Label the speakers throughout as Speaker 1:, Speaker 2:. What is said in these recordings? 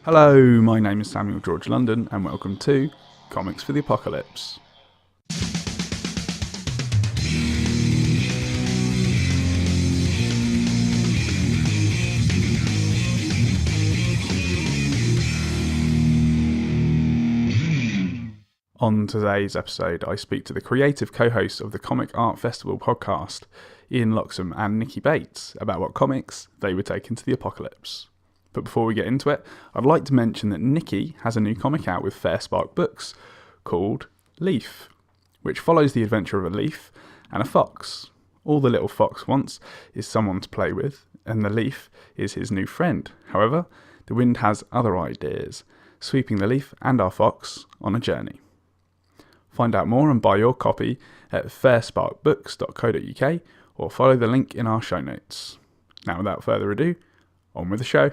Speaker 1: Hello, my name is Samuel George London, and welcome to Comics for the Apocalypse. On today's episode, I speak to the creative co-hosts of the Comic Art Festival podcast, Ian Loxham and Nikki Bates, about what comics they would take into the apocalypse. But before we get into it, I'd like to mention that Nikki has a new comic out with Fair Spark Books called Leaf, which follows the adventure of a leaf and a fox. All the little fox wants is someone to play with, and the leaf is his new friend. However, the wind has other ideas, sweeping the leaf and our fox on a journey. Find out more and buy your copy at fairsparkbooks.co.uk or follow the link in our show notes. Now, without further ado, on with the show.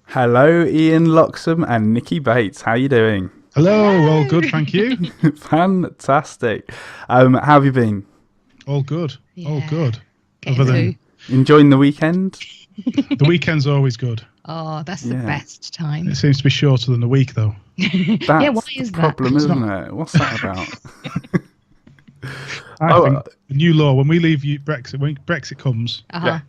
Speaker 1: Hello, Ian Loxham and Nikki Bates. How are you doing?
Speaker 2: Hello, all good, thank you.
Speaker 1: Fantastic. How have you been?
Speaker 2: All good, all good.
Speaker 3: Getting
Speaker 2: Other than
Speaker 1: Enjoying the weekend?
Speaker 2: the weekend's always good.
Speaker 3: Oh, that's the best time.
Speaker 2: It seems to be shorter than the week, though.
Speaker 1: That's
Speaker 3: why is
Speaker 1: the
Speaker 3: that?
Speaker 1: problem, isn't it? What's that about?
Speaker 2: I think the new law, when we leave Brexit, when Brexit comes,
Speaker 1: Yeah.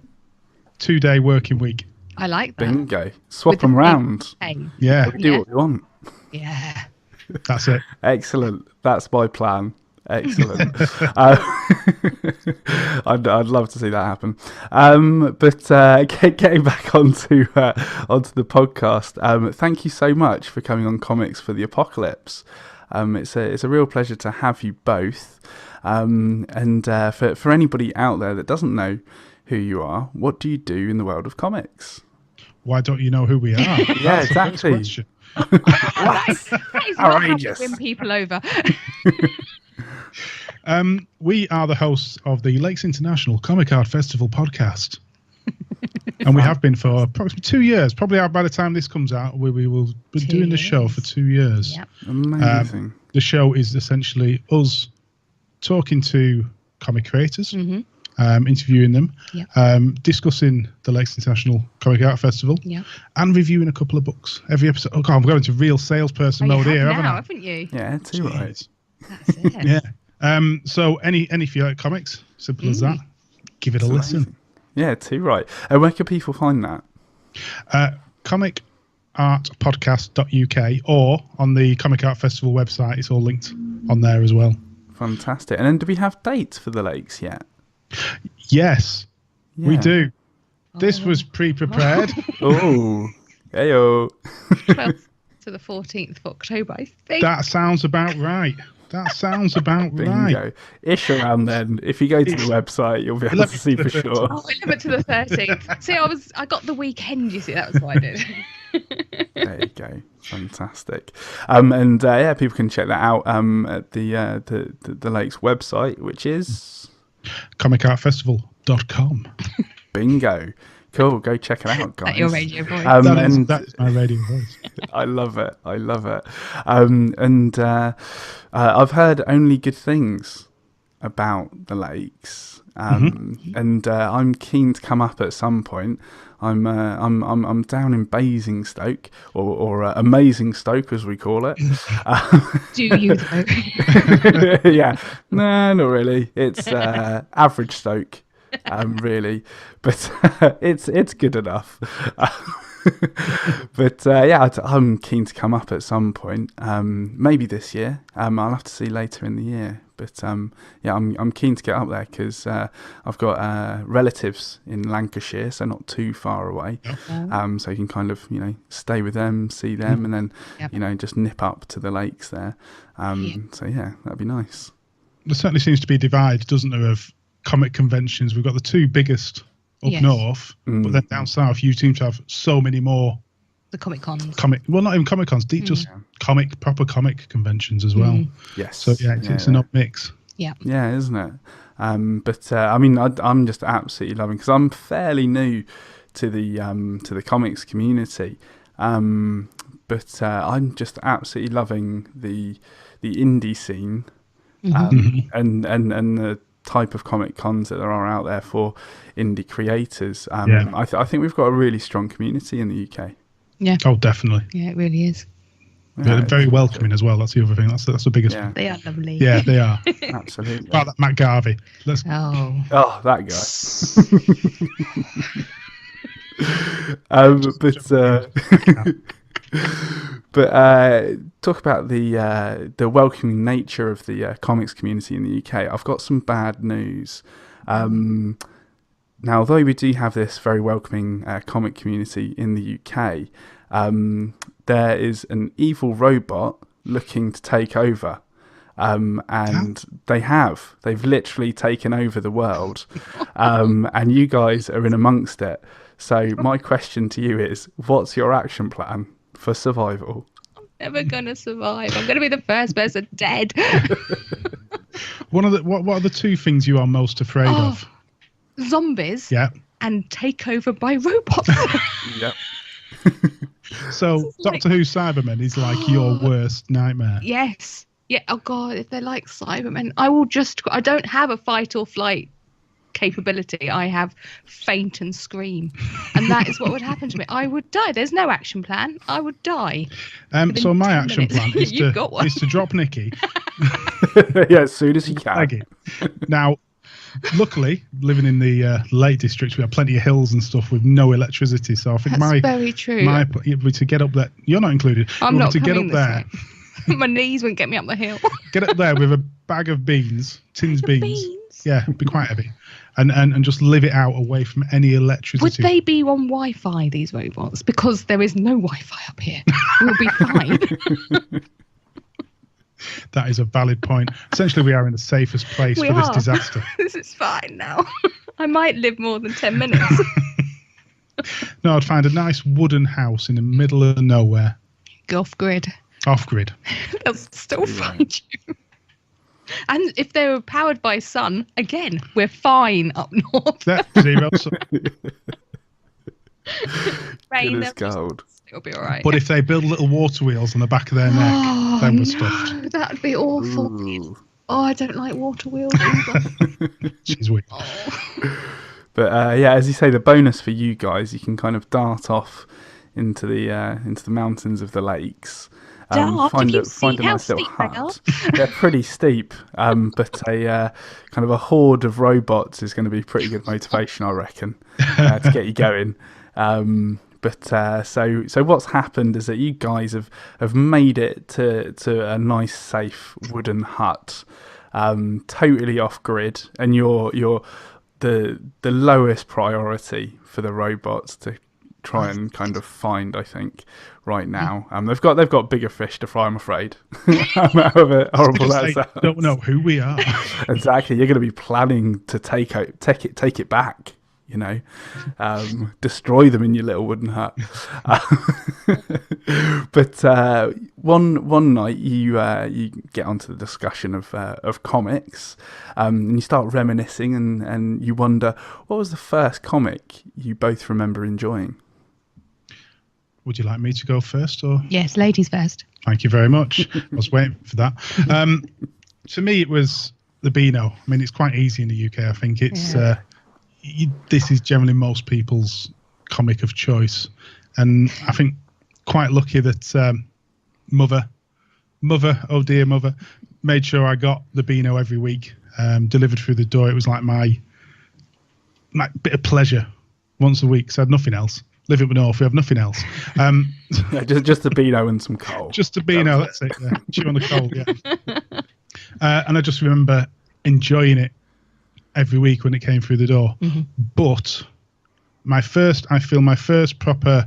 Speaker 2: 2-day working week.
Speaker 3: I like that.
Speaker 1: Bingo. Swap
Speaker 3: With the
Speaker 1: them round.
Speaker 3: Hey.
Speaker 2: Yeah,
Speaker 1: We do what we want.
Speaker 3: Yeah.
Speaker 2: that's it.
Speaker 1: Excellent. That's my plan. Excellent. I'd love to see that happen. But getting back onto the podcast, thank you so much for coming on Comics for the Apocalypse. It's a real pleasure to have you both. And for anybody out there that doesn't know who you are, what do you do in the world of comics?
Speaker 2: Why don't you know who we are?
Speaker 1: Yeah,
Speaker 2: That's the first
Speaker 1: exactly.
Speaker 2: question.
Speaker 3: That is not how to
Speaker 1: Outrageous.
Speaker 3: win people over.
Speaker 2: We are the hosts of the Lakes International Comic Art Festival podcast. And we have been for approximately 2 years. Probably by the time this comes out, we will be
Speaker 3: 2
Speaker 2: doing the show for 2 years.
Speaker 3: Yep.
Speaker 1: Amazing.
Speaker 2: The show is essentially us talking to comic creators, interviewing them, discussing the Lakes International Comic Art Festival, and reviewing a couple of books every episode. Oh, God, I'm going to real salesperson mode here, haven't
Speaker 3: you?
Speaker 1: Yeah, too right.
Speaker 3: That's it.
Speaker 2: Yeah. So any if you like comics, simple as that, give it a listen.
Speaker 1: Amazing. Yeah, too right. And where can people find that?
Speaker 2: Comicartpodcast.uk or on the Comic Art Festival website. It's all linked on there as well.
Speaker 1: Fantastic. And then do we have dates for the lakes yet?
Speaker 2: Yes, we
Speaker 1: Yeah.
Speaker 2: do. This was pre-prepared.
Speaker 1: Oh, heyo.
Speaker 3: 12th to the 14th of October, I think.
Speaker 2: That sounds about right.
Speaker 1: Bingo. Ish around then. If you go to the website, you'll be able to see for sure.
Speaker 3: Oh, 11th to the 13th. See, I got the weekend, you see, that was what I did.
Speaker 1: There you go. Fantastic. And people can check that out at the Lakes website, which is
Speaker 2: Comicartfestival.com.
Speaker 1: bingo. Cool. Go check it out, guys.
Speaker 3: At your radio voice.
Speaker 2: That's my radio voice.
Speaker 1: I love it. I've heard only good things about the lakes, and I'm keen to come up at some point. I'm down in Basingstoke, or Amazingstoke as we call it.
Speaker 3: Do you though?
Speaker 1: Yeah, no, not really. It's average Stoke, really, but it's good enough. But I'm keen to come up at some point. Maybe this year. I'll have to see later in the year. But I'm keen to get up there because I've got relatives in Lancashire, so not too far away. So you can kind of stay with them, see them, and then just nip up to the lakes there. So yeah, that'd be nice.
Speaker 2: There certainly seems to be a divide, doesn't there, of comic conventions. We've got the two biggest up north, but then down south you seem to have so many more
Speaker 3: The Comic Cons.
Speaker 2: not even comic cons, just proper comic conventions as well.
Speaker 1: Yes.
Speaker 2: So it's an odd mix.
Speaker 3: Yeah.
Speaker 1: Yeah, isn't it? I'm just absolutely loving, because I'm fairly new to the comics community, but I'm just absolutely loving the indie scene, and the type of comic cons that there are out there for indie creators. I think we've got a really strong community in the UK.
Speaker 3: Yeah.
Speaker 2: Oh, definitely.
Speaker 3: Yeah, it really is.
Speaker 2: They're very welcoming as well. That's the other thing. That's the biggest one.
Speaker 3: They are lovely.
Speaker 2: Yeah, they are.
Speaker 1: Absolutely.
Speaker 2: About that Matt Garvey.
Speaker 1: Oh, that guy. But talk about the welcoming nature of the comics community in the UK. I've got some bad news. Now, although we do have this very welcoming comic community in the UK, there is an evil robot looking to take over. And they've literally taken over the world. And you guys are in amongst it. So my question to you is, what's your action plan for survival?
Speaker 3: I'm never going to survive. I'm going to be the first person dead.
Speaker 2: What are the two things you are most afraid of?
Speaker 3: Zombies.
Speaker 2: Yeah.
Speaker 3: And take over by robots.
Speaker 1: Yep.
Speaker 2: So Doctor Who Cybermen is like your worst nightmare.
Speaker 3: Yes. Yeah. Oh God, if they're like Cybermen, I don't have a fight or flight capability. I have faint and scream, and that is what would happen to me. I would die. There's no action plan. I would die.
Speaker 2: So my action plan is to drop Nikki.
Speaker 1: Yeah, as soon as you can.
Speaker 2: Now, luckily, living in the Lake District, we have plenty of hills and stuff with no electricity. So I think
Speaker 3: that's very true.
Speaker 2: To get up there, you're not included.
Speaker 3: I'm not
Speaker 2: to
Speaker 3: coming
Speaker 2: get up there.
Speaker 3: My knees wouldn't get me up the hill.
Speaker 2: Get up there with a bag of tins beans. Yeah, it'd be quite heavy. And just live it out away from any electricity.
Speaker 3: Would they be on Wi-Fi, these robots? Because there is no Wi-Fi up here. We'll be fine.
Speaker 2: That is a valid point. Essentially, we are in the safest place for this disaster.
Speaker 3: This is fine now. I might live more than 10 minutes.
Speaker 2: No, I'd find a nice wooden house in the middle of nowhere.
Speaker 3: Off-grid.
Speaker 2: Off-grid.
Speaker 3: They'll still find you. And if they were powered by sun, again, we're fine up north.
Speaker 2: That's zero.
Speaker 3: Rain,
Speaker 1: gold.
Speaker 3: It'll be all right.
Speaker 2: But if they build little water wheels on the back of their neck, then we're stuffed.
Speaker 3: That would be awful. Ooh. Oh, I don't like water wheels either.
Speaker 2: She's weak.
Speaker 1: But as you say, the bonus for you guys, you can kind of dart off into the mountains of the lakes. Find a nice little hut. They're pretty steep, but a kind of a horde of robots is going to be pretty good motivation, I reckon, to get you going. So what's happened is that you guys have made it to a nice, safe wooden hut, totally off grid, and you're the lowest priority for the robots to try and kind of find, I think, right now. They've got bigger fish to fry, I'm afraid. However horrible that sounds.
Speaker 2: Don't know who we are. Exactly.
Speaker 1: You're going to be planning to take it back. Destroy them in your little wooden hut. But one night you get onto the discussion of comics, and you start reminiscing, and you wonder, what was the first comic you both remember enjoying?
Speaker 2: Would you like me to go first, or?
Speaker 3: Yes, ladies first.
Speaker 2: Thank you very much. I was waiting for that. To me, it was the Beano. I mean, it's quite easy in the UK. I think it's this is generally most people's comic of choice, and I think quite lucky that Mother, oh dear Mother, made sure I got the Beano every week delivered through the door. It was like my bit of pleasure once a week. So I had nothing else. Live up north, we have nothing else.
Speaker 1: Just the Beano and some coal.
Speaker 2: Just the Beano, that's it. Yeah. Chew on the coal, yeah. And I just remember enjoying it every week when it came through the door. Mm-hmm. But my first proper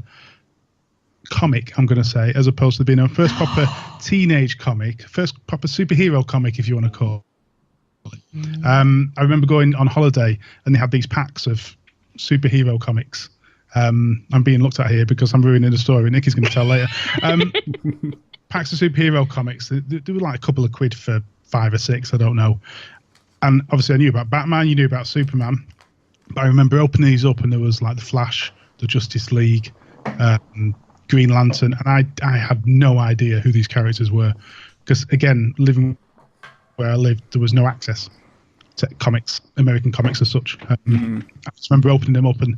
Speaker 2: comic, I'm going to say, as opposed to the Beano, first proper teenage comic, first proper superhero comic, if you want to call it. I remember going on holiday and they had these packs of superhero comics. I'm being looked at here because I'm ruining the story. Nicky's going to tell later. Packs of superhero comics. They were like a couple of quid for 5 or 6. I don't know. And obviously I knew about Batman. You knew about Superman. But I remember opening these up and there was like the Flash, the Justice League, Green Lantern. And I had no idea who these characters were. Because again, living where I lived, there was no access to comics, American comics as such. I just remember opening them up and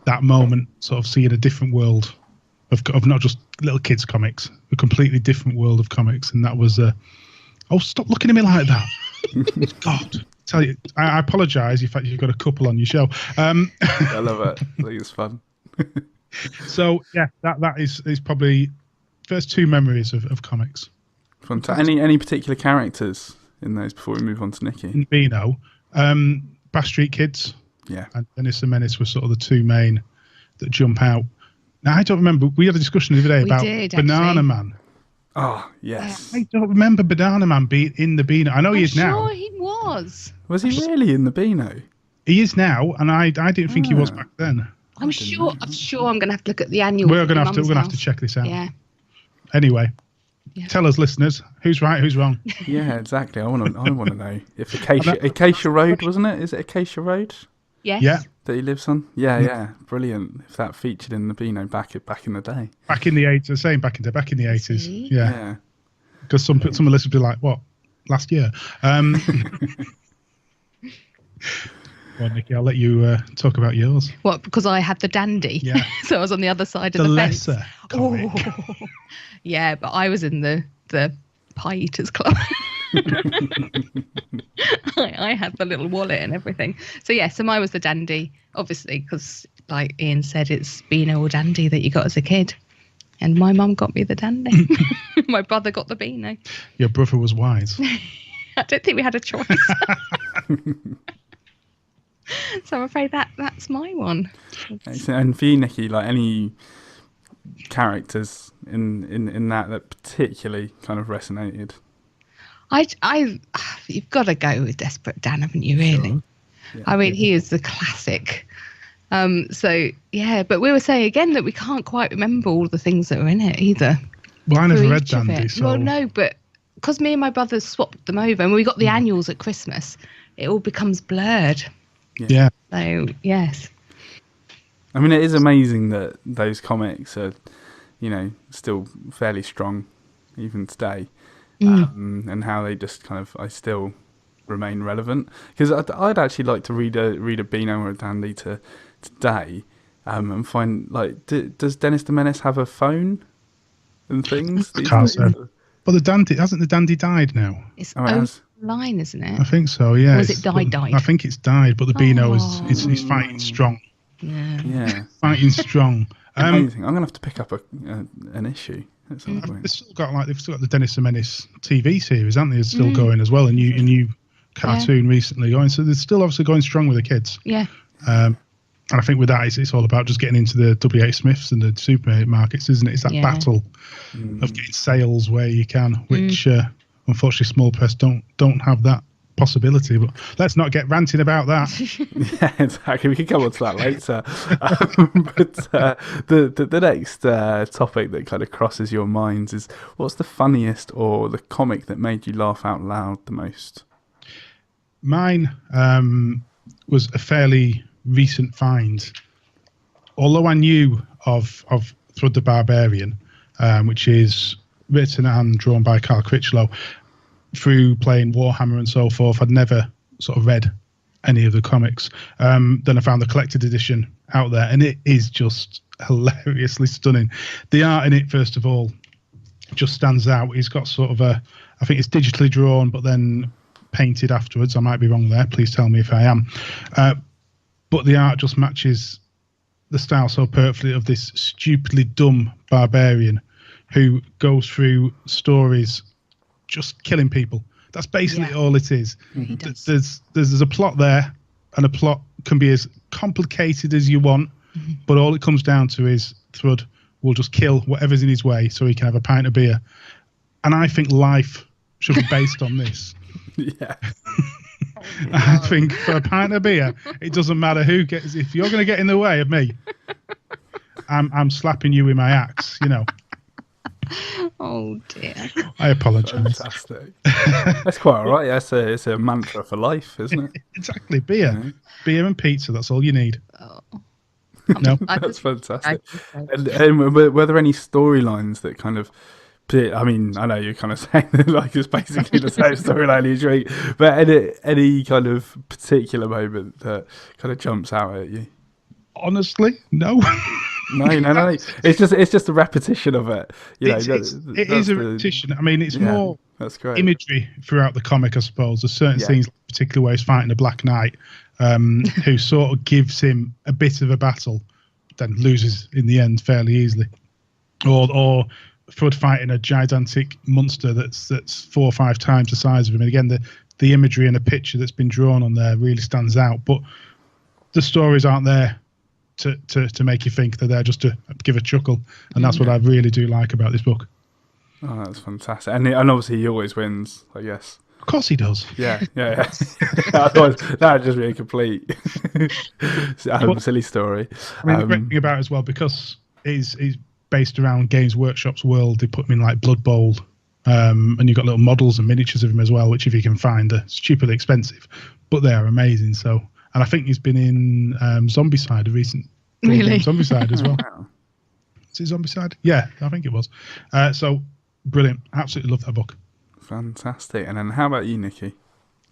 Speaker 2: that moment, sort of seeing a different world of not just little kids comics, a completely different world of comics, and that was oh, stop looking at me like that. God, tell you, I apologise. In fact, you've got a couple on your show.
Speaker 1: I love it. I think it's fun.
Speaker 2: So yeah, that is probably first two memories of comics.
Speaker 1: Any particular characters in those before we move on to Nikki?
Speaker 2: In Beano, Bash Street Kids, and Dennis the Menace were sort of the two main that jump out. Now I don't remember. We had a discussion the other day about Banana Man.
Speaker 1: Oh yes.
Speaker 2: I don't remember Banana Man being in the Beano. I know he is now.
Speaker 3: Sure, he was.
Speaker 1: Was he really in the Beano?
Speaker 2: He is now, and I didn't think he was back then.
Speaker 3: I'm sure I'm going to have to look at the annual.
Speaker 2: We're going to have to check this out.
Speaker 3: Yeah.
Speaker 2: Anyway, tell us, listeners, who's right, who's wrong.
Speaker 1: Yeah, exactly. I want to know if Acacia Road, wasn't it? Is it Acacia Road?
Speaker 3: Yes.
Speaker 2: Yeah.
Speaker 1: That he lives on. Yeah, brilliant. If that featured in the Beano back in the day.
Speaker 2: Back in the 80s, saying back in the 80s. Yeah. Because some listeners would be like, what? Last year. Well, Nikki, I'll let you talk about yours.
Speaker 3: What? Because I had the dandy.
Speaker 2: Yeah.
Speaker 3: So I was on the other side of the fence.
Speaker 2: Lesser comic.
Speaker 3: Oh. Yeah, but I was in the Pie Eaters Club. I had the little wallet and everything. So so mine was the dandy, obviously, because like Ian said, it's Beano or dandy that you got as a kid. And my mum got me the dandy. My brother got the Beano.
Speaker 2: Your brother was wise.
Speaker 3: I don't think we had a choice. So I'm afraid that's my one.
Speaker 1: And for you, Nikki, like any characters in that particularly kind of resonated?
Speaker 3: You've got to go with Desperate Dan, haven't you? Really? Sure. Yeah, I mean, he is the classic. So yeah, but we were saying again that we can't quite remember all the things that were in it either.
Speaker 2: Well, I never read Dandy. So...
Speaker 3: Well, no, but because me and my brothers swapped them over, and we got the annuals at Christmas, it all becomes blurred.
Speaker 2: Yeah.
Speaker 3: So yes.
Speaker 1: I mean, it is amazing that those comics are, still fairly strong even today, and how they just kind of still remain relevant. Because I'd actually like to read a Beano or a Dandy today, and find does Dennis the Menace have a phone and things?
Speaker 2: I can't say. Well, the Dandy died now?
Speaker 3: It's online, isn't it?
Speaker 2: I think so. Yeah.
Speaker 3: Or is it died?
Speaker 2: I think it's died, but the Beano is fighting strong.
Speaker 3: Yeah.
Speaker 2: Fighting strong.
Speaker 1: Amazing. I'm gonna have to pick up an issue at some point.
Speaker 2: They've still got the Dennis the Menace TV series, haven't they? It's still going as well. A new cartoon recently going. So they're still obviously going strong with the kids.
Speaker 3: Yeah.
Speaker 2: And I think with that, it's all about just getting into the WH Smiths and the supermarkets, isn't it? It's that battle of getting sales where you can, which unfortunately small press don't have that possibility. But let's not get ranting about that.
Speaker 1: Yeah, exactly. We can come on to that later. But the next topic that kind of crosses your minds is, what's the funniest or the comic that made you laugh out loud the most?
Speaker 2: Mine was a fairly recent find. Although I knew of Thrud the Barbarian, which is written and drawn by Carl Critchlow, through playing Warhammer and so forth, I'd never sort of read any of the comics. Then I found the collected edition out there, and it is just hilariously stunning. The art in it, first of all, just stands out. He's got sort of I think it's digitally drawn, but then painted afterwards. I might be wrong there. Please tell me if I am. But the art just matches the style so perfectly of this stupidly dumb barbarian who goes through stories just killing people. That's basically all it is. There's a plot there, and a plot can be as complicated as you want, but all it comes down to is Thrud will just kill whatever's in his way so he can have a pint of beer. And I think life should be based on this.
Speaker 1: Yeah.
Speaker 2: I think for a pint of beer, it doesn't matter who gets. If you're going to get in the way of me, I'm slapping you with my axe.
Speaker 3: Oh dear.
Speaker 2: I apologise.
Speaker 1: Fantastic. That's quite all right. It's a mantra for life, isn't it?
Speaker 2: Exactly. Beer and pizza. That's all you need.
Speaker 3: Oh.
Speaker 2: No,
Speaker 1: that's fantastic. And were there any storylines that kind of? I mean, I know you're kind of saying that like it's basically the same storyline each week, but any kind of particular moment that kind of jumps out at you?
Speaker 2: Honestly, no.
Speaker 1: No. It's just a repetition of it.
Speaker 2: It is a repetition. I mean, it's more
Speaker 1: that's great.
Speaker 2: imagery throughout the comic, I suppose. There's certain scenes, particularly where he's fighting the Black Knight, who sort of gives him a bit of a battle, then loses in the end fairly easily. Or Fudd fighting a gigantic monster that's 4 or 5 times the size of him. And again, the imagery and the picture that's been drawn on there really stands out. But the stories aren't there to make you think. They're there just to give a chuckle. And that's what I really do like about this book.
Speaker 1: Oh, that's fantastic. And obviously he always wins, I guess.
Speaker 2: Of course he does.
Speaker 1: Yeah. Otherwise, that would just be a complete silly story.
Speaker 2: I mean, the great thing about it as well, because he's based around Games Workshop's world, they put him in like Blood Bowl, and you've got little models and miniatures of him as well, which if you can find are stupidly expensive, but they are amazing. So, and I think he's been in Zombicide, a recent Zombicide as well.
Speaker 1: Wow.
Speaker 2: Is it Zombicide? Yeah, I think it was. So brilliant. Absolutely love that book.
Speaker 1: Fantastic. And then how about you, Nikki?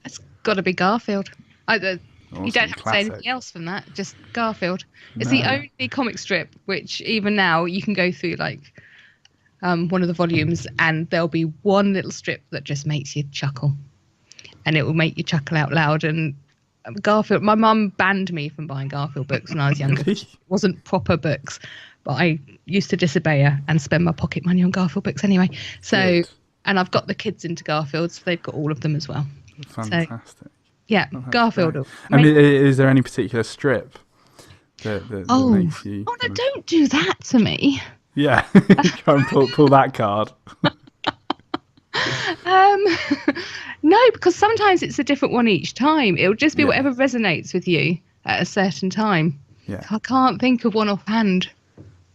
Speaker 3: It's got to be Garfield.
Speaker 1: Awesome,
Speaker 3: you don't have to say anything else from that. Just Garfield. It's the only comic strip which even now you can go through like one of the volumes and there'll be one little strip that just makes you chuckle, and it will make you chuckle out loud. And Garfield, my mum banned me from buying Garfield books when I was younger. It wasn't proper books, but I used to disobey her and spend my pocket money on Garfield books anyway. So. Good. And I've got the kids into Garfield, so they've got all of them as well.
Speaker 1: Fantastic.
Speaker 3: So, yeah, Garfield.
Speaker 1: I mean, is there any particular strip that makes you...
Speaker 3: Oh, no, don't do that to me.
Speaker 1: Yeah, try and pull that card.
Speaker 3: No, because sometimes it's a different one each time. It'll just be whatever resonates with you at a certain time.
Speaker 1: Yeah.
Speaker 3: I can't think of one offhand.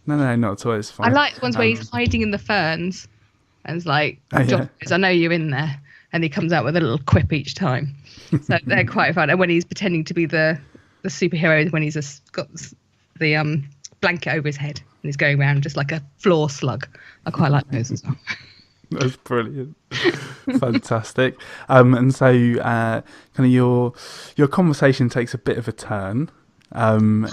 Speaker 1: No, not at all. It's fine.
Speaker 3: I like the ones where he's hiding in the ferns. And it's like, I know you're in there. And he comes out with a little quip each time. So they're quite fun. And when he's pretending to be the superhero, when he's got the blanket over his head and he's going around just like a floor slug. I quite like those as well.
Speaker 1: That's brilliant. Fantastic. And so kind of your conversation takes a bit of a turn. And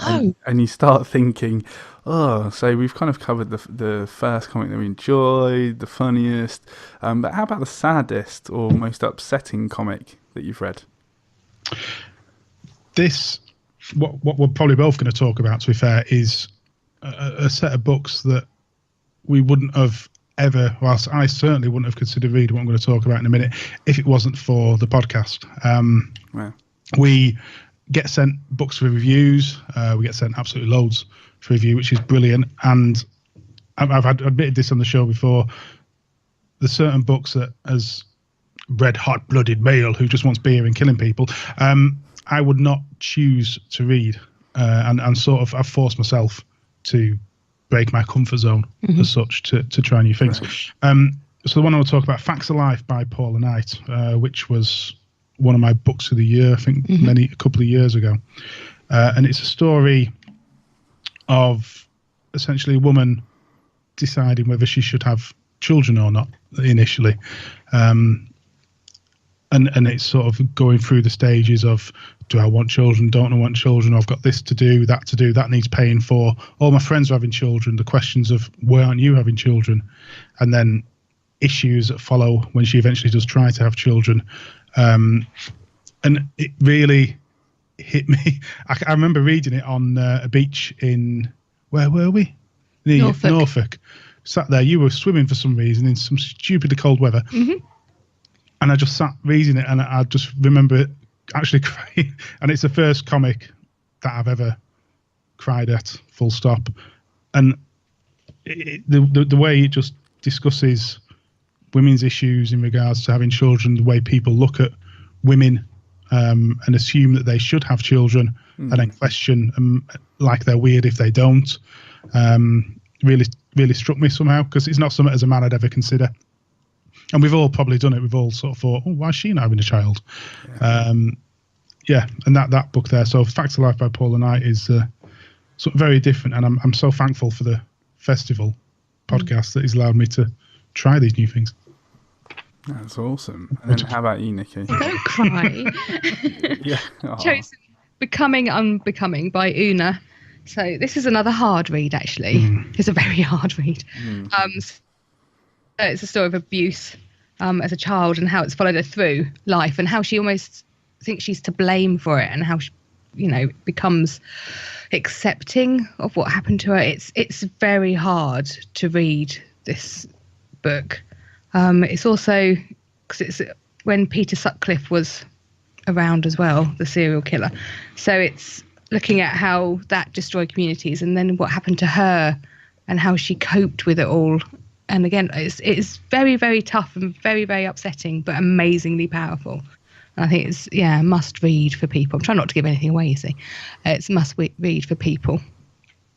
Speaker 1: you start thinking, so we've kind of covered the first comic that we enjoyed, the funniest, but how about the saddest or most upsetting comic that you've read?
Speaker 2: This, what we're probably both going to talk about, to be fair, is a set of books that we wouldn't have ever, whilst I certainly wouldn't have considered reading what I'm going to talk about in a minute, if it wasn't for the podcast.
Speaker 1: Wow.
Speaker 2: We get sent books for reviews. We get sent absolutely loads for review, which is brilliant. And I've admitted this on the show before. There's certain books that, as red hot blooded male who just wants beer and killing people, I would not choose to read. And sort of I've forced myself to break my comfort zone as such to try new things. Right. So the one I want to talk about, Facts of Life by Paula Knight, which was one of my books of the year, I think a couple of years ago. And it's a story of essentially a woman deciding whether she should have children or not initially. And it's sort of going through the stages of, do I want children? Don't I want children? I've got this to do, that needs paying for. All my friends are having children. The questions of, why aren't you having children? And then issues that follow when she eventually does try to have children. And it really hit me. I remember reading it on a beach in, where were we? Norfolk. Sat there, you were swimming for some reason in some stupidly cold weather. And I just sat reading it, and I just remember actually crying. And it's the first comic that I've ever cried at, full stop. And the way it just discusses women's issues in regards to having children, the way people look at women and assume that they should have children, and then question like they're weird if they don't, really struck me somehow, because it's not something as a man I'd ever consider. And we've all probably done it. We've all sort of thought, why is she not having a child? And that book there. So Facts of Life by Paula Knight is something very different. And I'm so thankful for the festival podcast that has allowed me to try these new things.
Speaker 1: That's awesome. And then how about you, Nikki?
Speaker 3: Don't cry.
Speaker 1: Yeah.
Speaker 3: Chosen Becoming Unbecoming by Una So this is another hard read, actually. It's a very hard read. It's a story of abuse as a child and how it's followed her through life and how she almost thinks she's to blame for it and how she, becomes accepting of what happened to her. It's very hard to read this book. It's also because it's when Peter Sutcliffe was around as well, the serial killer. So it's looking at how that destroyed communities and then what happened to her and how she coped with it all. And again, it's very, very tough and very, very upsetting, but amazingly powerful. I think it's, a must read for people. I'm trying not to give anything away, you see. It's must read for people.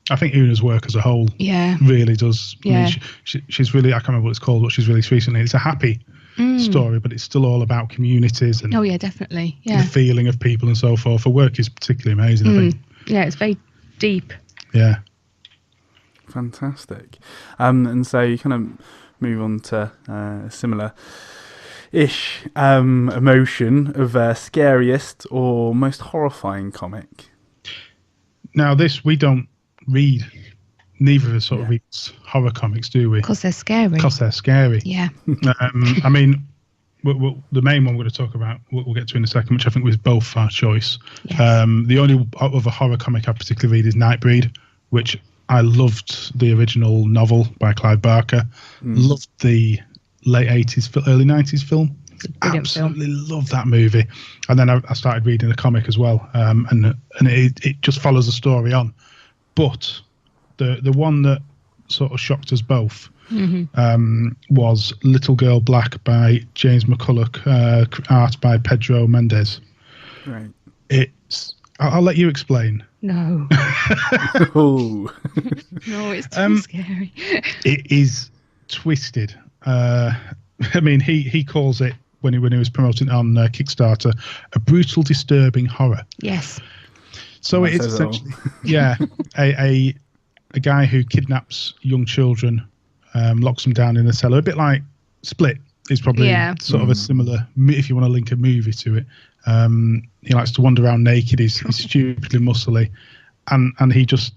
Speaker 2: I think Una's work as a whole really does.
Speaker 3: Yeah.
Speaker 2: I mean, she's really, I can't remember what it's called, what she's released recently. It's a happy story, but it's still all about communities and
Speaker 3: definitely. Yeah.
Speaker 2: the feeling of people and so forth. Her work is particularly amazing, I think.
Speaker 3: Yeah, it's very deep.
Speaker 2: Yeah.
Speaker 1: Fantastic. And so you kind of move on to similar-ish emotion of scariest or most horrifying comic.
Speaker 2: Now, we don't read, neither of us sort of reads horror comics, do we?
Speaker 3: Because they're scary.
Speaker 2: Because they're scary.
Speaker 3: Yeah.
Speaker 2: I mean, the main one we're going to talk about, we'll get to in a second, which I think was both our choice.
Speaker 3: Yes.
Speaker 2: The only other horror comic I particularly read is Nightbreed, which I loved the original novel by Clive Barker. Loved the late 80s, early 90s film. Absolutely love that movie. And then I started reading the comic as well. And it just follows the story on. But the one that sort of shocked us both was Little Girl Black by James McCulloch, art by Pedro Mendes.
Speaker 1: Right.
Speaker 2: I'll let you explain.
Speaker 3: No.
Speaker 1: Oh.
Speaker 3: No, it's too scary.
Speaker 2: It is twisted. I mean, he calls it, when he was promoting it on Kickstarter, a brutal, disturbing horror.
Speaker 3: Yes.
Speaker 2: So it's essentially, a guy who kidnaps young children, locks them down in a cellar, a bit like Split is probably sort of a similar, if you want to link a movie to it. He likes to wander around naked. He's stupidly muscly, and he just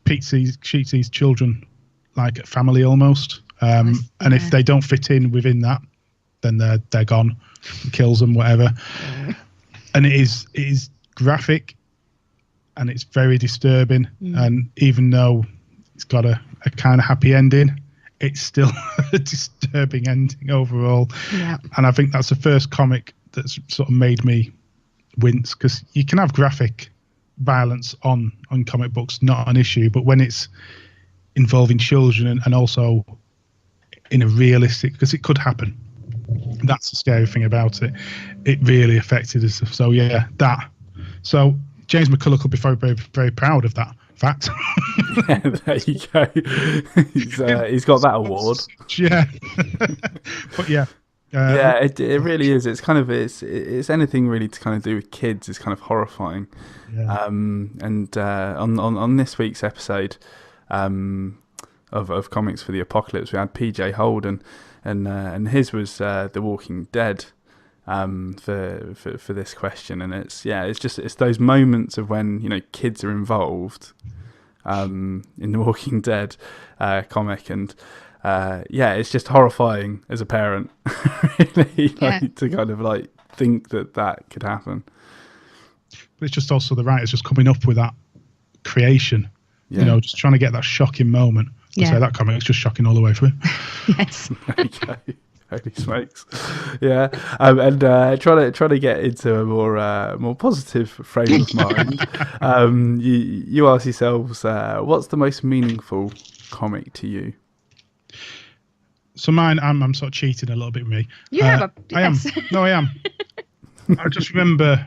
Speaker 2: treats these children like a family almost. And if they don't fit in within that, then they're gone. He kills them, whatever. And it is graphic, and it's very disturbing. And even though it's got a kind of happy ending, it's still a disturbing ending overall. Yeah. And I think that's the first comic that's sort of made me wince, because you can have graphic violence on comic books, not an issue, but when it's involving children and also in a realistic, because it could happen, that's the scary thing about it. It really affected us. So so James McCulloch will be very, very, very proud of that fact.
Speaker 1: Yeah, there you go. He's got that award.
Speaker 2: Yeah. But yeah.
Speaker 1: It really is. It's kind of it's anything really to kind of do with kids is kind of horrifying. Yeah. And on this week's episode of Comics for the Apocalypse, we had PJ Holden, and his was The Walking Dead for this question, and it's those moments of when kids are involved in the Walking Dead comic, and it's just horrifying as a parent, really, to kind of think that could happen.
Speaker 2: But it's just also the writers just coming up with that creation, just trying to get that shocking moment. So that comic's just shocking all the way through.
Speaker 3: Yes.
Speaker 1: Okay. Holy smokes. Yeah. And trying to get into a more positive frame of mind. You ask yourselves, what's the most meaningful comic to you?
Speaker 2: So mine, I'm sort of cheating a little bit with me. I am. No, I am. I just remember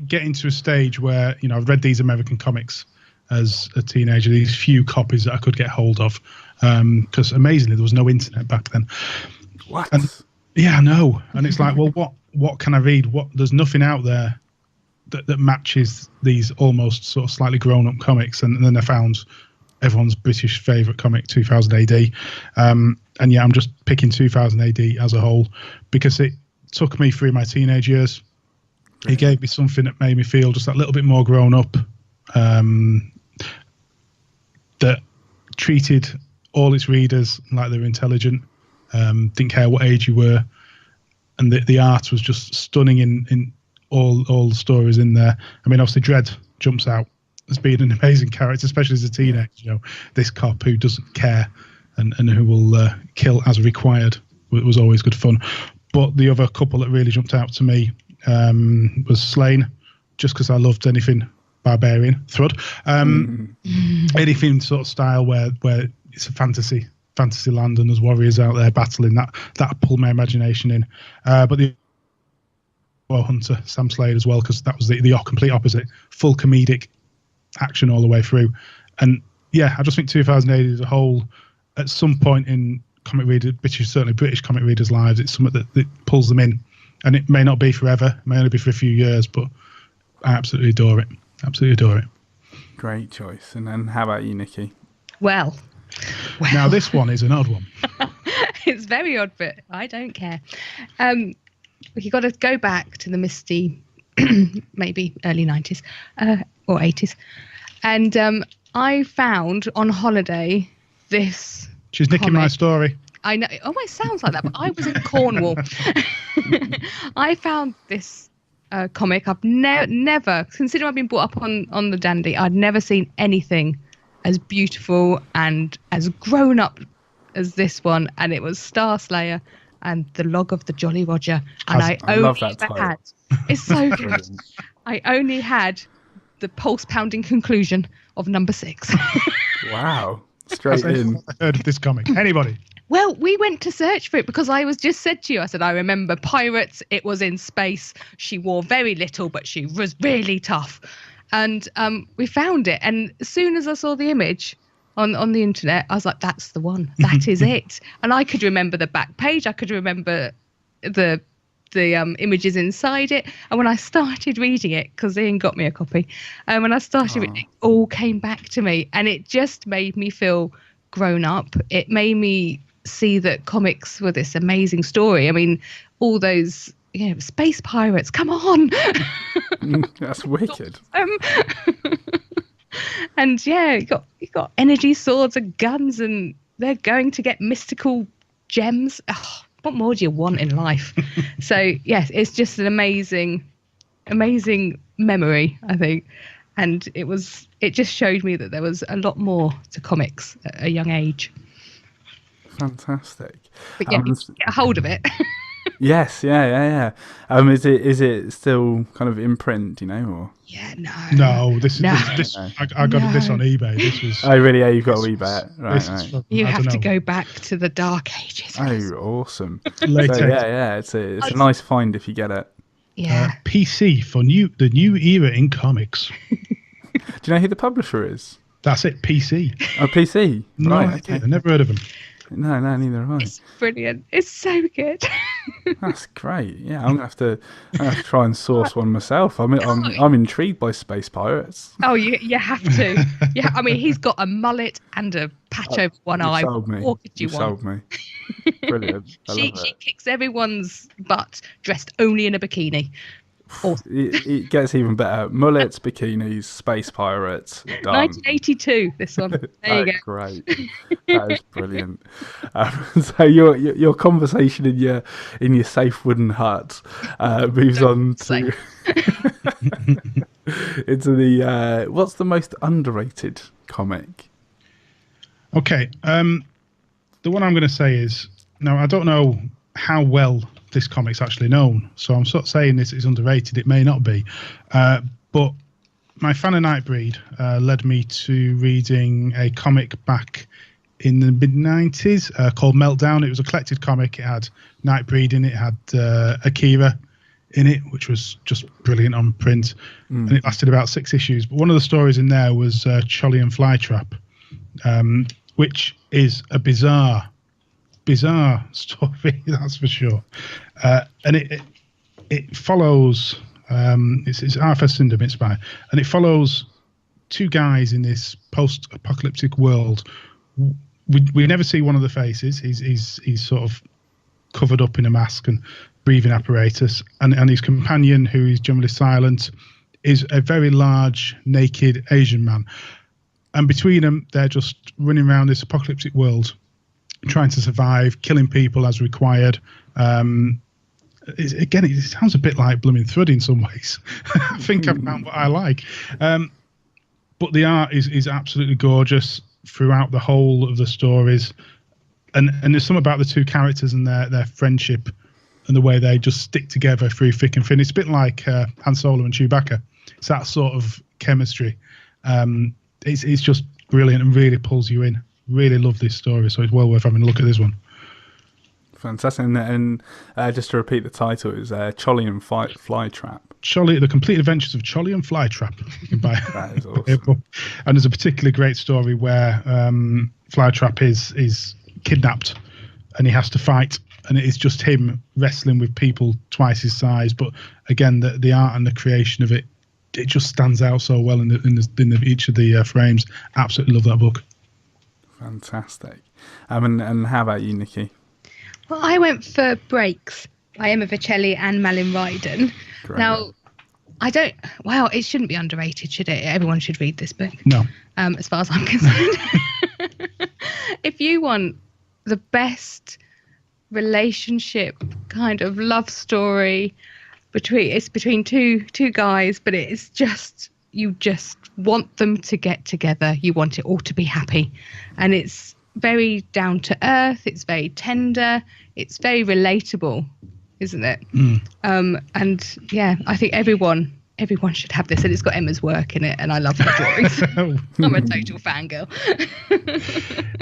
Speaker 2: getting to a stage where, I've read these American comics as a teenager, these few copies that I could get hold of, because amazingly there was no internet back then.
Speaker 1: What?
Speaker 2: And, I know. And it's like, well, what can I read? There's nothing out there that matches these almost sort of slightly grown-up comics. And then I found everyone's British favourite comic, 2000 AD. And I'm just picking 2000 AD as a whole because it took me through my teenage years. It gave me something that made me feel just that little bit more grown up. that treated all its readers like they were intelligent, didn't care what age you were, and the art was just stunning in all the stories in there. I mean, obviously Dredd jumps out as being an amazing character, especially as a teenager. You know, this cop who doesn't care and who will kill as required was always good fun. But the other couple that really jumped out to me was Slain, just because I loved anything barbarian, Thrud, anything sort of style where it's a fantasy land and there's warriors out there battling. That pulled my imagination in. But the Hunter, Sam Slade as well, because that was the complete opposite, full comedic action all the way through. And yeah, I just think 2008 as a whole, at some point in comic reader, which is certainly British comic readers' lives, it's something that pulls them in. And it may not be forever, it may only be for a few years, but I absolutely adore it. Absolutely adore it.
Speaker 1: Great choice. And then how about you, Nikki?
Speaker 3: Well.
Speaker 2: Now this one is an odd one.
Speaker 3: It's very odd, but I don't care. You've got to go back to the misty, maybe early 90s or 80s. And I found on holiday this.
Speaker 2: She's nicking my story.
Speaker 3: I know. It almost sounds like that, but I was in Cornwall. I found this comic. I've never, considering I've been brought up on the Dandy, I'd never seen anything as beautiful and as grown up as this one. And it was Star Slayer and the Log of the Jolly Roger. And I only had, it's so good. I only had the pulse-pounding conclusion of number 6.
Speaker 1: Wow. Straight in.
Speaker 2: I heard of this comic. Anybody?
Speaker 3: Well, we went to search for it because I was just said to you, I said, I remember pirates. It was in space. She wore very little, but she was really tough. And we found it. And as soon as I saw the image on the internet, I was like, that's the one. That is it. And I could remember the back page. I could remember the images inside it. And when I started reading it, because Ian got me a copy, and when I started reading it all came back to me, and it just made me feel grown up. It made me see that comics were this amazing story. I mean, all those, space pirates, come on.
Speaker 1: That's wicked.
Speaker 3: And yeah, you got energy swords and guns, and they're going to get mystical gems. Oh, what more do you want in life? So yes, it's just an amazing memory, I think. And it just showed me that there was a lot more to comics at a young age.
Speaker 1: Fantastic.
Speaker 3: But yeah, get a hold of it.
Speaker 1: Yes, yeah. Is it still kind of in print, or?
Speaker 3: Yeah, no.
Speaker 2: No, this I got this on eBay. This was.
Speaker 1: Oh, really? Yeah, you've got to eBay it. Right.
Speaker 3: You have to go back to the dark ages.
Speaker 1: Oh, awesome.
Speaker 2: Later.
Speaker 1: So, yeah. It's a nice find if you get it.
Speaker 3: Yeah.
Speaker 2: PC for the new era in comics.
Speaker 1: Do you know who the publisher is?
Speaker 2: That's it, PC.
Speaker 1: Oh, PC. Right.
Speaker 2: Okay. I've never heard of them.
Speaker 1: No, neither have I.
Speaker 3: It's brilliant. It's so good.
Speaker 1: That's great. Yeah, I'm gonna have to try and source one myself. I'm intrigued by space pirates.
Speaker 3: Oh, you have to. Yeah, I mean, he's got a mullet and a patch over one eye.
Speaker 1: Sold me.
Speaker 3: What could you want?
Speaker 1: Sold me. Brilliant.
Speaker 3: She kicks everyone's butt dressed only in a bikini.
Speaker 1: It gets even better. Mullets, bikinis, space pirates. Done.
Speaker 3: 1982. This one. There you go.
Speaker 1: Great. That is brilliant. So your conversation in your safe wooden hut moves on to into the what's the most underrated comic?
Speaker 2: Okay. The one I'm going to say is, now I don't know how well this comic's actually known, so I'm sort of saying this is underrated. It may not be, but my fan of Nightbreed led me to reading a comic back in the mid-90s called Meltdown. It was a collected comic. It had Nightbreed in it. It had Akira in it, which was just brilliant on print, and it lasted about 6 issues. But one of the stories in there was Cholly and Flytrap, which is a bizarre story, that's for sure. And it follows, it's Arthur Sindom inspired, and it follows 2 guys in this post-apocalyptic world. We never see one of the faces. He's sort of covered up in a mask and breathing apparatus, and his companion, who is generally silent, is a very large, naked Asian man. And between them, they're just running around this apocalyptic world, trying to survive, killing people as required. It sounds a bit like Blooming Thread in some ways. I think I've found what I like. But the art is absolutely gorgeous throughout the whole of the stories. And there's something about the two characters and their friendship and the way they just stick together through thick and thin. It's a bit like Han Solo and Chewbacca. It's that sort of chemistry. It's just brilliant and really pulls you in. Really love this story, so it's well worth having a look at this one.
Speaker 1: Fantastic. And just to repeat the title, is Cholly and Flytrap.
Speaker 2: Cholly, The Complete Adventures of Cholly and Flytrap. You can buy
Speaker 1: that is awesome.
Speaker 2: And there's a particularly great story where Flytrap is kidnapped and he has to fight, and it is just him wrestling with people twice his size. But again, the art and the creation of it just stands out so well in each of the frames. Absolutely love that book.
Speaker 1: Fantastic. And how about you, Nikki?
Speaker 3: Well, I went for Breaks by Emma Vicelli and Malin Rydon.
Speaker 1: Great.
Speaker 3: Now, it shouldn't be underrated, should it? Everyone should read this book.
Speaker 2: No.
Speaker 3: As far as I'm concerned. If you want the best relationship kind of love story between two guys, but it's just, you just want them to get together. You want it all to be happy. And it's very down to earth. It's very tender. It's very relatable, isn't it? And yeah, I think everyone should have this, and it's got Emma's work in it, and I love her drawings. I'm a total fangirl.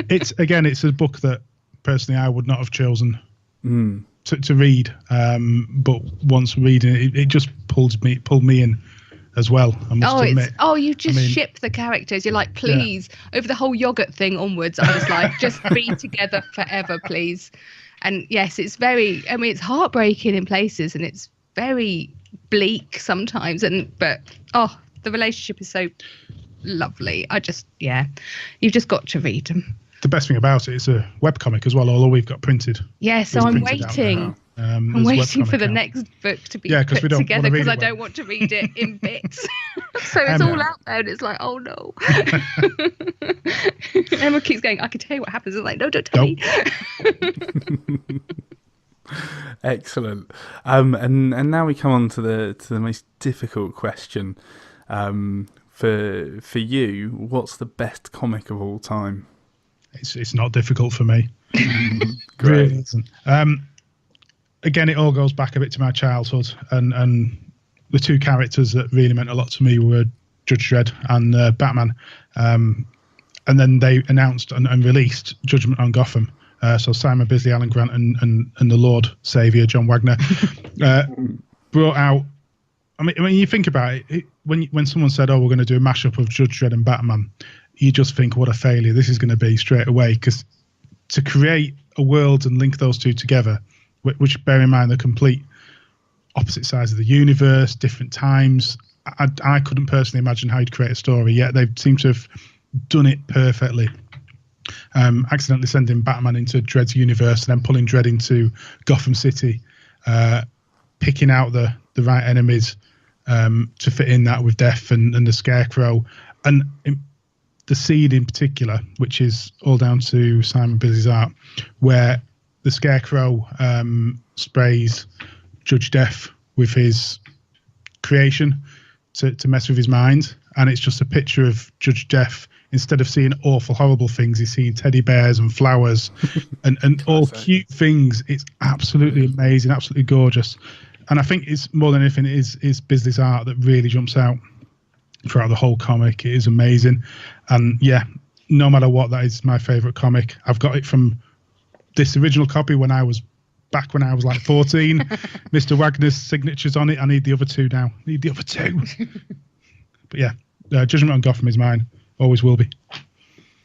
Speaker 2: It's a book that personally I would not have chosen to read, but once reading it, it just pulled me in as well. I must admit.
Speaker 3: You just ship the characters. You're like, please, over the whole yogurt thing onwards, I was like, just be together forever, please. And yes, it's it's heartbreaking in places, and it's very bleak sometimes. But the relationship is so lovely. You've just got to read them.
Speaker 2: The best thing about it is a webcomic as well, although we've got printed.
Speaker 3: Yeah, so I'm waiting. I'm waiting for the next book to be put together because I don't want to read it in bits. So it's all out there and it's like, oh no. Emma keeps going, I can tell you what happens. It's like, no, don't tell me.
Speaker 1: Excellent. And now we come on to the most difficult question. For you, what's the best comic of all time?
Speaker 2: It's not difficult for me.
Speaker 1: Great.
Speaker 2: Really isn't. Again, it all goes back a bit to my childhood, and the two characters that really meant a lot to me were Judge Dredd and Batman. And then they announced and released Judgment on Gotham. So Simon Bisley, Alan Grant, and the Lord Saviour, John Wagner, brought out. I mean, you think about it. When someone said, "Oh, we're going to do a mashup of Judge Dredd and Batman," you just think, "What a failure this is going to be!" straight away. Because to create a world and link those two together, which bear in mind the complete opposite sides of the universe, different times, I couldn't personally imagine how you'd create a story. Yet they seem to have done it perfectly. Accidentally sending Batman into Dredd's universe and then pulling Dredd into Gotham City, picking out the right enemies to fit in that with Death and the Scarecrow, and the Seed in particular, which is all down to Simon Bisley's art, where the Scarecrow sprays Judge Death with his creation to mess with his mind, and it's just a picture of Judge Death. Instead of seeing awful, horrible things, he's seeing teddy bears and flowers and all cute things. It's absolutely amazing, absolutely gorgeous. And I think it's more than anything, it is Bisley's art that really jumps out throughout the whole comic. It is amazing. And yeah, no matter what, that is my favourite comic. I've got it from this original copy when I was like 14. Mr. Wagner's signature's on it. I need the other two now. Need the other two. But yeah, Judgment on Gotham is mine. Always will be.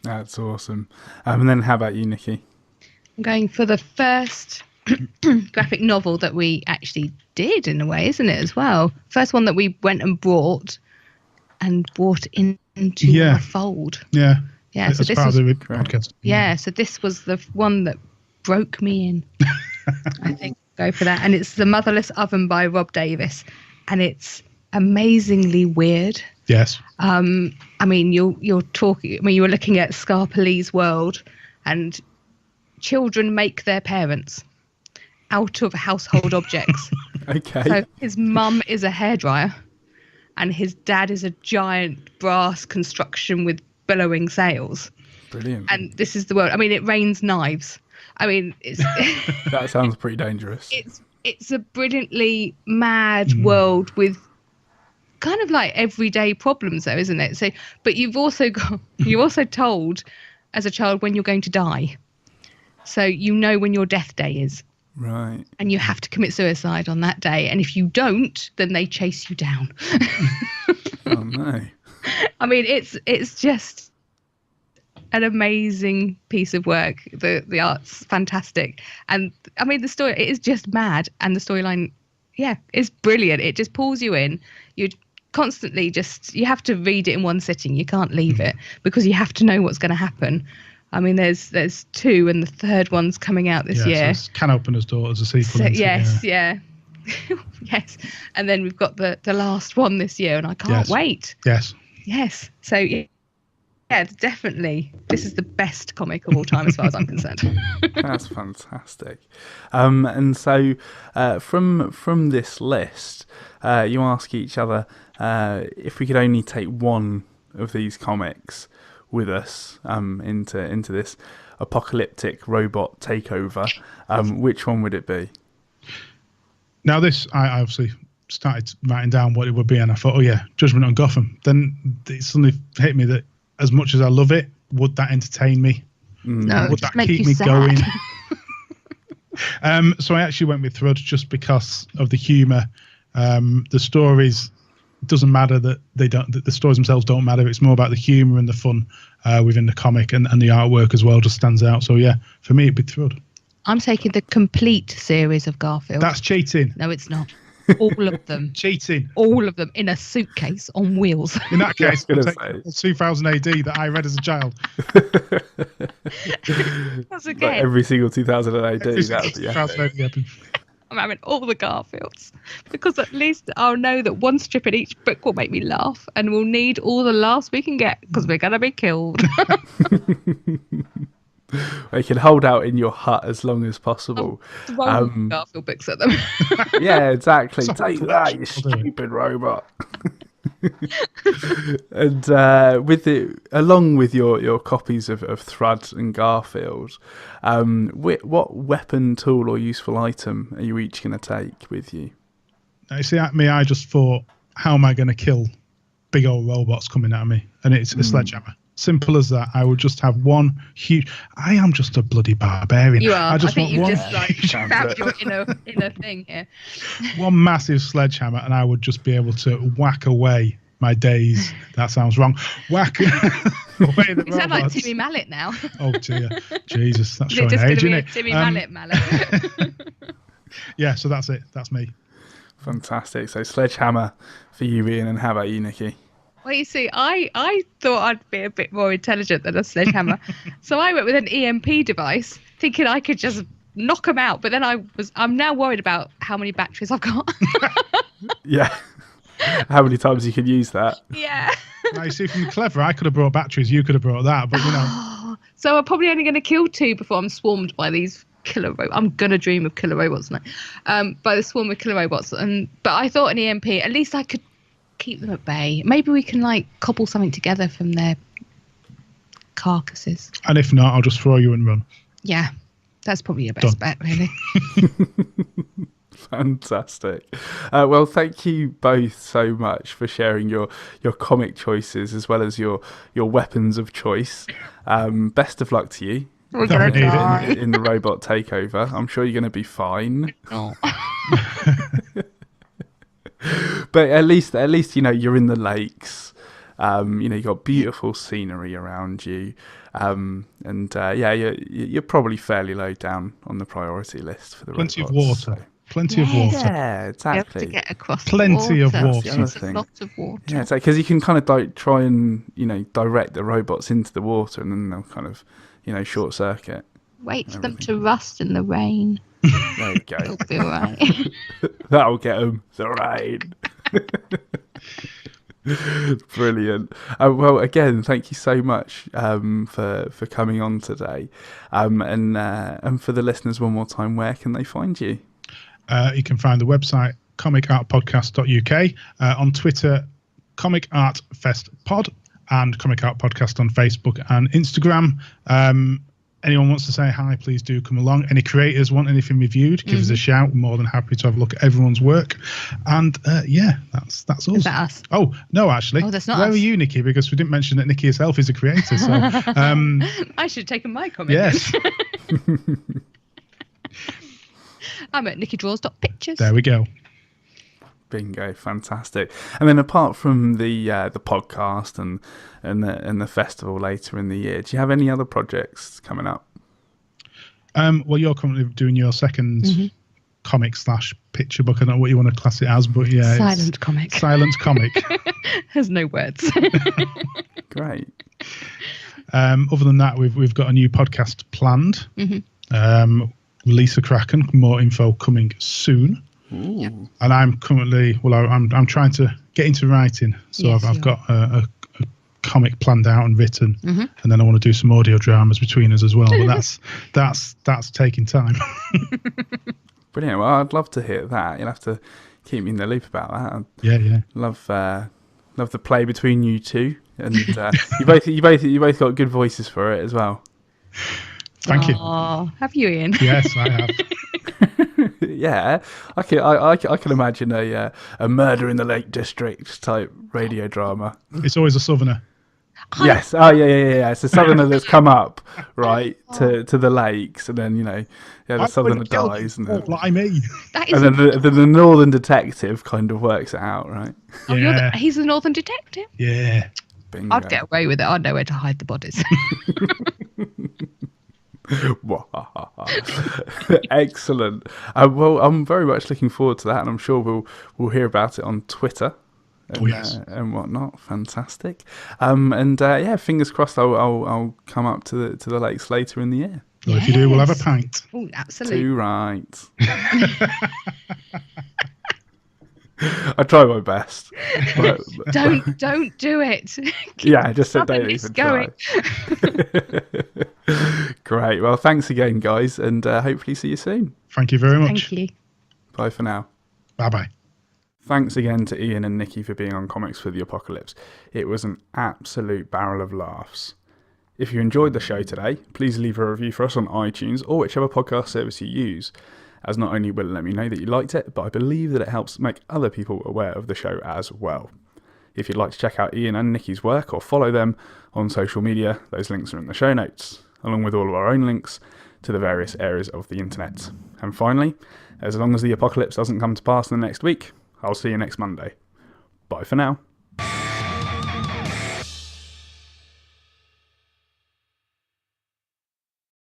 Speaker 1: That's awesome. And then how about you, Nikki?
Speaker 3: I'm going for the first graphic novel that we actually did, in a way, isn't it, as well? First one that we went and brought into our fold.
Speaker 2: Yeah.
Speaker 3: Yeah. So
Speaker 2: this part of the podcast.
Speaker 3: Yeah. So this was the one that broke me in. I think go for that. And it's The Motherless Oven by Rob Davis. And it's amazingly weird.
Speaker 2: Yes.
Speaker 3: I mean, you're talking. I mean, you were looking at Scarpelli's world, and children make their parents out of household objects.
Speaker 1: Okay.
Speaker 3: So his mum is a hairdryer, and his dad is a giant brass construction with billowing sails.
Speaker 1: Brilliant.
Speaker 3: And this is the world. I mean, it rains knives. I mean, it's
Speaker 1: That sounds pretty dangerous.
Speaker 3: it's a brilliantly mad world with kind of like everyday problems, though, isn't it? So, but you're also told as a child when you're going to die, so you know when your death day is.
Speaker 1: Right.
Speaker 3: And you have to commit suicide on that day. And if you don't, then they chase you down.
Speaker 1: Oh, no.
Speaker 3: I mean, it's just an amazing piece of work. The art's fantastic. And I mean, the story, it is just mad. And the storyline, is brilliant. It just pulls you in. You constantly you have to read it in one sitting. You can't leave it because you have to know what's going to happen. I mean, there's 2, and the third one's coming out this year.
Speaker 2: So Can Opener's Daughter's a sequel.
Speaker 3: So, yes. Yes. And then we've got the last one this year, and I can't wait.
Speaker 2: Yes.
Speaker 3: So, definitely. This is the best comic of all time as far as I'm concerned.
Speaker 1: That's fantastic. And so from this list, you ask each other if we could only take one of these comics with us into this apocalyptic robot takeover, which one would it be?
Speaker 2: Now this, I obviously started writing down what it would be, and I thought, oh yeah, Judgment on Gotham. Then it suddenly hit me that as much as I love it, would that entertain me?
Speaker 3: No,
Speaker 2: would that keep me going? So I actually went with Thrud just because of the humour. The stories, it doesn't matter that the stories themselves don't matter. It's more about the humour and the fun within the comic, and the artwork as well just stands out. So yeah, for me it'd be Thrud.
Speaker 3: I'm taking the complete series of Garfield.
Speaker 2: That's cheating.
Speaker 3: No, it's not. All of them.
Speaker 2: Cheating.
Speaker 3: All of them in a suitcase on wheels.
Speaker 2: In that case, I'll take 2000 AD that I read as a child.
Speaker 3: That's okay.
Speaker 1: Like every single 2000 AD.
Speaker 3: I'm having all the Garfields because at least I'll know that one strip in each book will make me laugh, and we'll need all the laughs we can get because we're going to be killed.
Speaker 1: You can hold out in your hut as long as possible.
Speaker 3: Garfield books at them.
Speaker 1: Yeah, exactly. Take that, you stupid robot. And along with your copies of Thrud and Garfield, what weapon, tool, or useful item are you each going to take with you?
Speaker 2: You see, at me, I just thought, how am I going to kill big old robots coming at me? And it's a sledgehammer. Simple as that. I would just have one huge. I am just a bloody barbarian.
Speaker 3: You are.
Speaker 2: I think
Speaker 3: you've just found your inner thing here.
Speaker 2: One massive sledgehammer, and I would just be able to whack away my days. That sounds wrong. Whack away the robots.
Speaker 3: You sound like Timmy Mallet now.
Speaker 2: Oh dear, Jesus, that's
Speaker 3: showing
Speaker 2: age, isn't it?
Speaker 3: Timmy Mallet.
Speaker 2: Yeah, so that's it. That's me.
Speaker 1: Fantastic. So sledgehammer for you, Ian, and how about you, Nikki?
Speaker 3: Well, you see, I thought I'd be a bit more intelligent than a sledgehammer. So I went with an EMP device, thinking I could just knock them out. But then I'm now worried about how many batteries I've got.
Speaker 1: Yeah. How many times you could use that?
Speaker 3: Yeah.
Speaker 2: Now, you see, if you're clever, I could have brought batteries, you could have brought that, but you know.
Speaker 3: So I'm probably only going to kill 2 before I'm swarmed by these killer robots. I'm going to dream of killer robots now. By the swarm of killer robots. But I thought an EMP, at least I could keep them at bay. Maybe we can cobble something together from their carcasses.
Speaker 2: And if not, I'll just throw you and run.
Speaker 3: Yeah, that's probably your best bet, really.
Speaker 1: Fantastic. Well, thank you both so much for sharing your comic choices as well as your weapons of choice. Best of luck to you.
Speaker 3: We're gonna die
Speaker 1: in the robot takeover. I'm sure you're going to be fine.
Speaker 3: Oh.
Speaker 1: But at least you're in the lakes. You've got beautiful scenery around you, you're probably fairly low down on the priority list for the
Speaker 2: plenty
Speaker 1: robots,
Speaker 2: of water.
Speaker 1: So.
Speaker 2: Plenty of water.
Speaker 1: Yeah, exactly.
Speaker 3: To get across
Speaker 2: plenty of water.
Speaker 3: There's a lot of water.
Speaker 1: Yeah, because you can kind of try and direct the robots into the water, and then they'll kind of short circuit.
Speaker 3: Wait for them to rust in the rain.
Speaker 1: There you go.
Speaker 3: It'll be all right.
Speaker 1: That'll get them. The rain. Brilliant. Well, again, thank you so much for coming on today. And for the listeners, one more time, where can they find you?
Speaker 2: You can find the website comicartpodcast.uk, on Twitter, Comic Art Fest Pod, and Comic Art Podcast on Facebook and Instagram. Anyone wants to say hi, please do come along. Any creators want anything reviewed, give us a shout. We're more than happy to have a look at everyone's work. And that's all.
Speaker 3: Is that us?
Speaker 2: Oh, no, actually.
Speaker 3: Oh, that's not
Speaker 2: Where
Speaker 3: us.
Speaker 2: are you, Nikki? Because we didn't mention that Nikki herself is a creator. So,
Speaker 3: I should have taken my comment.
Speaker 2: yes.
Speaker 3: I'm at nickydraws.pictures.
Speaker 2: There we go.
Speaker 1: Bingo, fantastic. And then apart from the podcast and the festival later in the year, do you have any other projects coming up?
Speaker 2: Well, you're currently doing your second comic / picture book. I don't know what you want to class it as, but yeah,
Speaker 3: Silent comic.
Speaker 2: Silent comic.
Speaker 3: There's no words.
Speaker 1: Great.
Speaker 2: Other than that, we've got a new podcast planned. Lisa Kraken. More info coming soon.
Speaker 1: Ooh.
Speaker 2: And I'm currently, I'm trying to get into writing. So
Speaker 3: Yes,
Speaker 2: I've got a comic planned out and written, and then I want to do some audio dramas between us as well. But that's taking time.
Speaker 1: Brilliant. Well, I'd love to hear that. You'll have to keep me in the loop about that.
Speaker 2: Yeah.
Speaker 1: Love the play between you two, and you both got good voices for it as well.
Speaker 2: Thank you.
Speaker 3: Oh, have you, Ian?
Speaker 2: Yes, I have.
Speaker 1: Yeah, I can imagine a Murder in the Lake District type radio drama.
Speaker 2: It's always a southerner.
Speaker 1: Yes. Oh, yeah. It's a southerner that's come up right to the lakes, and then the southerner dies, and then the northern detective kind of works it out, right?
Speaker 3: Oh,
Speaker 2: Yeah.
Speaker 3: he's the northern detective.
Speaker 2: Yeah.
Speaker 1: Bingo.
Speaker 3: I'd get away with it. I'd know where to hide the bodies.
Speaker 1: Excellent. Well, I'm very much looking forward to that, and I'm sure we'll hear about it on Twitter and, and whatnot. Fantastic. Fingers crossed. I'll come up to the lakes later in the year.
Speaker 2: Well, if you do, we'll have a pint.
Speaker 3: Oh, absolutely.
Speaker 1: Too right. I try my best. But,
Speaker 3: Don't do it.
Speaker 1: Yeah, just don't
Speaker 3: Nothing
Speaker 1: even
Speaker 3: is
Speaker 1: try. Great. Well, thanks again, guys, and hopefully see you soon.
Speaker 2: Thank you very much.
Speaker 3: Thank you.
Speaker 1: Bye for now.
Speaker 2: Bye-bye.
Speaker 1: Thanks again to Ian and Nikki for being on Comics for the Apocalypse. It was an absolute barrel of laughs. If you enjoyed the show today, please leave a review for us on iTunes or whichever podcast service you use, as not only will it let me know that you liked it, but I believe that it helps make other people aware of the show as well. If you'd like to check out Ian and Nikki's work or follow them on social media, those links are in the show notes, along with all of our own links to the various areas of the internet. And finally, as long as the apocalypse doesn't come to pass in the next week, I'll see you next Monday. Bye for now.